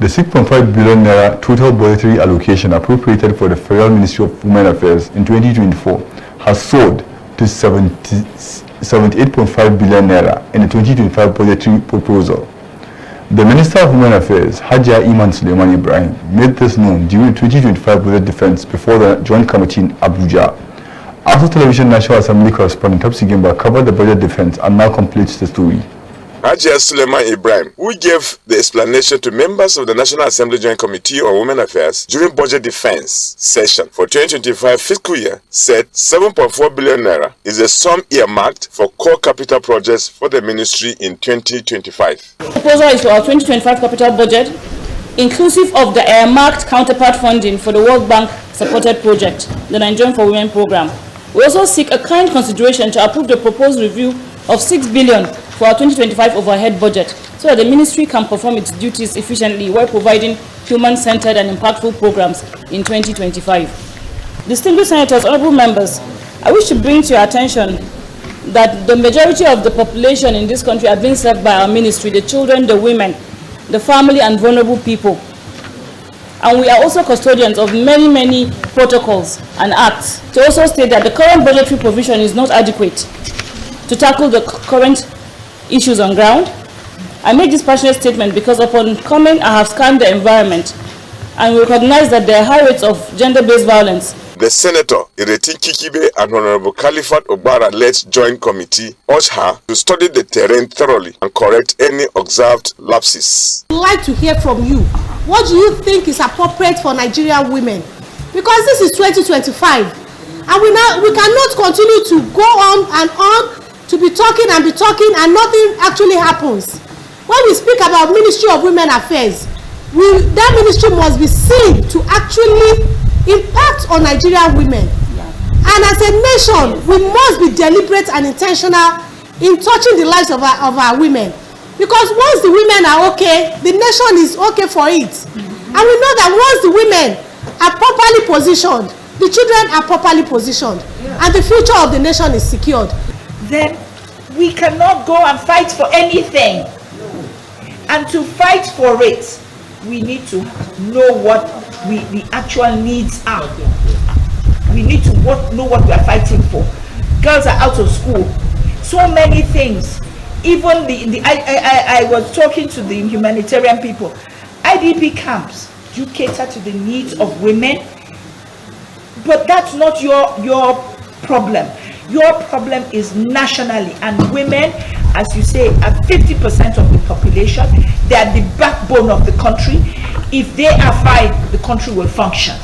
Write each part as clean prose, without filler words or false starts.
The 6.5 billion naira total budgetary allocation appropriated for the Federal Ministry of Women Affairs in 2024 has soared to 78.5 billion naira in the 2025 budgetary proposal. The Minister of Women Affairs, IMAN IBRAHIM, made this known during the 2025 budget defense before the Joint Committee in Abuja. After Television National Assembly correspondent Topsy Gimba covered the budget defense and now completes the story. IBRAHIM, who gave the explanation to members of the National Assembly Joint Committee on Women Affairs during budget defense session for 2025 fiscal year, said 7.4 billion naira is a sum earmarked for core capital projects for the ministry in 2025. The proposal is for our 2025 capital budget, inclusive of the earmarked counterpart funding for the World Bank supported project, the Nigerian for Women program. We also seek a kind consideration to approve the proposed review of 6 billion for our 2025 overhead budget so that the ministry can perform its duties efficiently while providing human-centered and impactful programs in 2025. Distinguished senators, honorable members, I wish to bring to your attention that the majority of the population in this country are being served by our ministry, the children, the women, the family and vulnerable people. And we are also custodians of many protocols and acts. To also state that the current budgetary provision is not adequate to tackle the current issues on ground. I make this passionate statement because upon coming, I have scanned the environment and recognize that there are high rates of gender-based violence. The Senator, Ireti Kikibe and Honorable Khalifat Obara-led Joint Committee urged her to study the terrain thoroughly and correct any observed lapses. I'd like to hear from you. What do you think is appropriate for Nigerian women? Because this is 2025 and we cannot continue to go on and on to be talking and nothing actually happens. When we speak about Ministry of Women Affairs, that ministry must be seen to actually impact on Nigerian women. And as a nation, we must be deliberate and intentional in touching the lives of our women. Because once the women are okay, the nation is okay for it. And we know that once the women are properly positioned, the children are properly positioned, and the future of the nation is secured. Then we cannot go and fight for anything. And to fight for it, we need to know what the actual needs are. We need to know what we are fighting for. Girls are out of school. So many things. Even I was talking to the humanitarian people. IDP camps do cater to the needs of women, but that's not your problem. Your problem is nationally, and women, as you say, are 50% of the population. They are the backbone of the country. If they are fine, the country will function.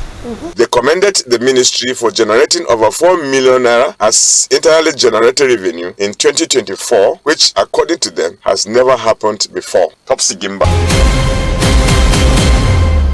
They commended the ministry for generating over 4 million naira as internally generated revenue in 2024, which according to them has never happened before. Topsy Gimba.